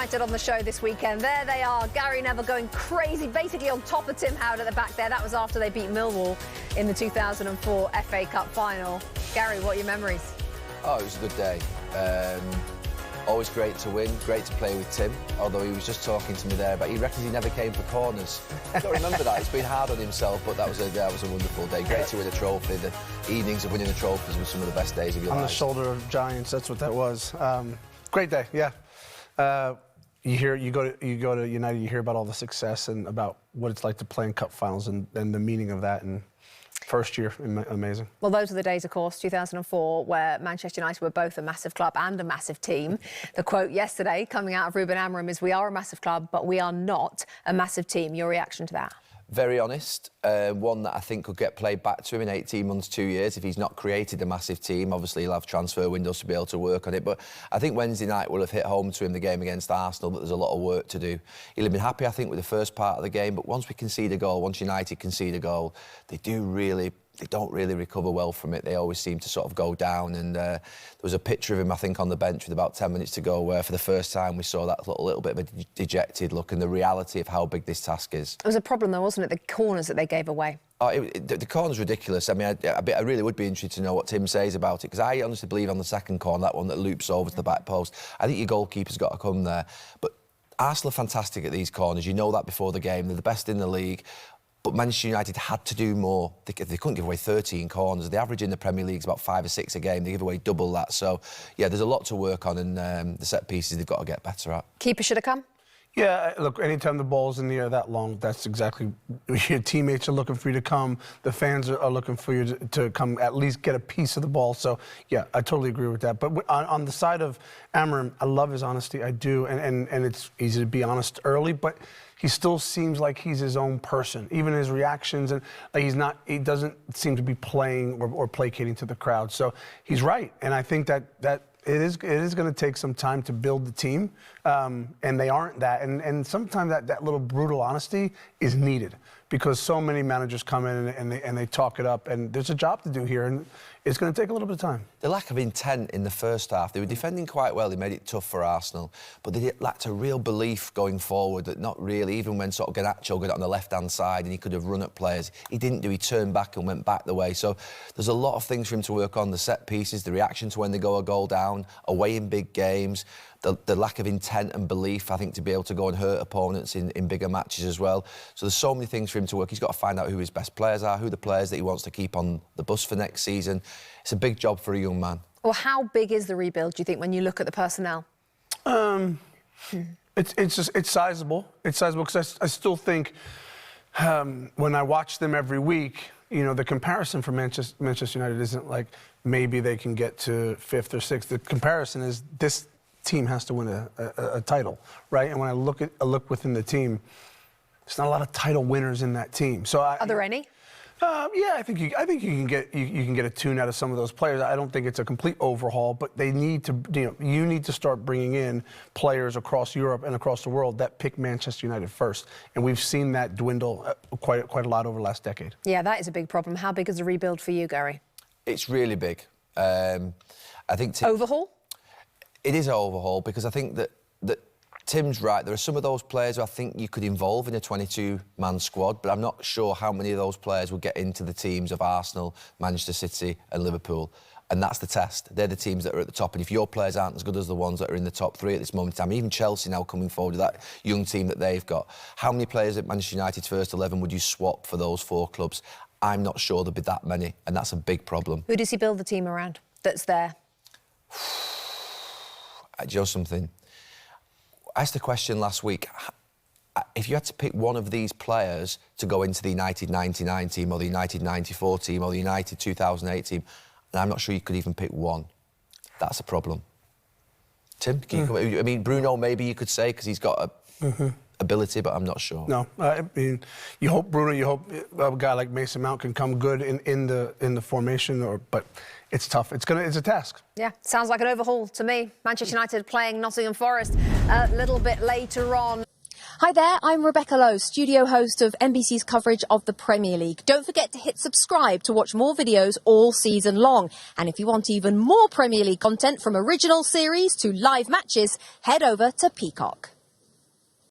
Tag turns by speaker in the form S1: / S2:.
S1: United on the show this weekend. There they are, Gary Neville going crazy, basically on top of Tim Howard at the back there. That was after they beat Millwall in the 2004 FA Cup final. Gary, what are your memories?
S2: Oh, it was a good day. Always great to win, great to play with Tim, although he was just talking to me there, but he reckons he never came for corners. I don't remember that. He's been hard on himself, but that was a wonderful day. Great to win a trophy. The evenings of winning the trophies were some of the best days of your life.
S3: On the shoulder of giants, that's what that was. Great day, yeah. You go to United, you hear about all the success and about what it's like to play in cup finals and the meaning of that. And first year, amazing.
S1: Well, those were the days, of course, 2004, where Manchester United were both a massive club and a massive team. The quote yesterday coming out of Ruben Amorim is, "We are a massive club, but we are not a massive team." Your reaction to that?
S2: Very honest. One that I think could get played back to him in 18 months, 2 years, if he's not created a massive team. Obviously, he'll have transfer windows to be able to work on it. But I think Wednesday night will have hit home to him, the game against Arsenal, but there's a lot of work to do. He'll have been happy, I think, with the first part of the game. But once we concede a goal, once United concede a goal, they don't really recover well from it. They always seem to sort of go down. And there was a picture of him, I think, on the bench with about 10 minutes to go, where for the first time we saw that little bit of a dejected look and the reality of how big this task is.
S1: It was a problem, though, wasn't it? The corners that they gave away.
S2: Oh, the corner's ridiculous. I mean, I really would be interested to know what Tim says about it, because I honestly believe on the second corner, that one that loops over to the back post, I think your goalkeeper's got to come there. But Arsenal are fantastic at these corners. You know that before the game. They're the best in the league. But Manchester United had to do more. They couldn't give away 13 corners. The average in the Premier League is about 5 or 6 a game. They give away double that. So, yeah, there's a lot to work on, and the set pieces they've got to get better at.
S1: Keeper should have come?
S3: Yeah, look, anytime the ball's in the air that long, that's exactly... Your teammates are looking for you to come. The fans are looking for you to come at least get a piece of the ball. So, yeah, I totally agree with that. But on the side of Amorim, I love his honesty. I do. And it's easy to be honest early, but he still seems like he's his own person. Even his reactions, and like he doesn't seem to be playing or placating to the crowd. So he's right. And I think that it is going to take some time to build the team, and they aren't that. And sometimes that little brutal honesty is needed, because so many managers come in and they talk it up, and there's a job to do here, and it's going to take a little bit of time. The
S2: lack of intent in the first half. They were defending quite well. They made it tough for Arsenal, but they lacked a real belief going forward. That not really, even when sort of Garnacho got on the left-hand side and he could have run at players, he didn't do. He turned back and went back the way. So there's a lot of things for him to work on. The set pieces, the reaction to when they go a goal down, away in big games, the lack of intent and belief, I think, to be able to go and hurt opponents in bigger matches as well. So there's so many things for him to work. He's got to find out who his best players are, who the players that he wants to keep on the bus for next season. It's a big job for a young man.
S1: Well, how big is the rebuild, do you think, when you look at the personnel?
S3: It's sizable. It's sizable because I still think when I watch them every week, you know, the comparison for Manchester United isn't like maybe they can get to 5th or 6th. The comparison is this team has to win a title, right? And when I look within the team, there's not a lot of title winners in that team. So are
S1: there any?
S3: Yeah, I think you can get a tune out of some of those players. I don't think it's a complete overhaul, but they need to. You need to start bringing in players across Europe and across the world that pick Manchester United first, and we've seen that dwindle quite a lot over the last decade.
S1: Yeah, that is a big problem. How big is the rebuild for you, Gary?
S2: It's really big. I think
S1: overhaul.
S2: It is an overhaul, because I think that Tim's right. There are some of those players who I think you could involve in a 22-man squad, but I'm not sure how many of those players will get into the teams of Arsenal, Manchester City and Liverpool. And that's the test. They're the teams that are at the top. And if your players aren't as good as the ones that are in the top 3 at this moment in time, even Chelsea now coming forward with that young team that they've got, how many players at Manchester United's first 11 would you swap for those 4 clubs? I'm not sure there'll be that many, and that's a big problem.
S1: Who does he build the team around that's there?
S2: Do you know something? I asked the question last week, if you had to pick one of these players to go into the United 99 team or the United 94 team or the United 2008 team, and I'm not sure you could even pick one. That's a problem. Tim, can you come, I mean, Bruno maybe you could say, because he's got ability, but I'm not sure.
S3: No, I mean, you hope Bruno, you hope a guy like Mason Mount can come good in the formation, but it's tough. It's a task.
S1: Yeah, sounds like an overhaul to me. Manchester United playing Nottingham Forest a little bit later on.
S4: Hi there, I'm Rebecca Lowe, studio host of NBC's coverage of the Premier League. Don't forget to hit subscribe to watch more videos all season long. And if you want even more Premier League content, from original series to live matches, head over to Peacock.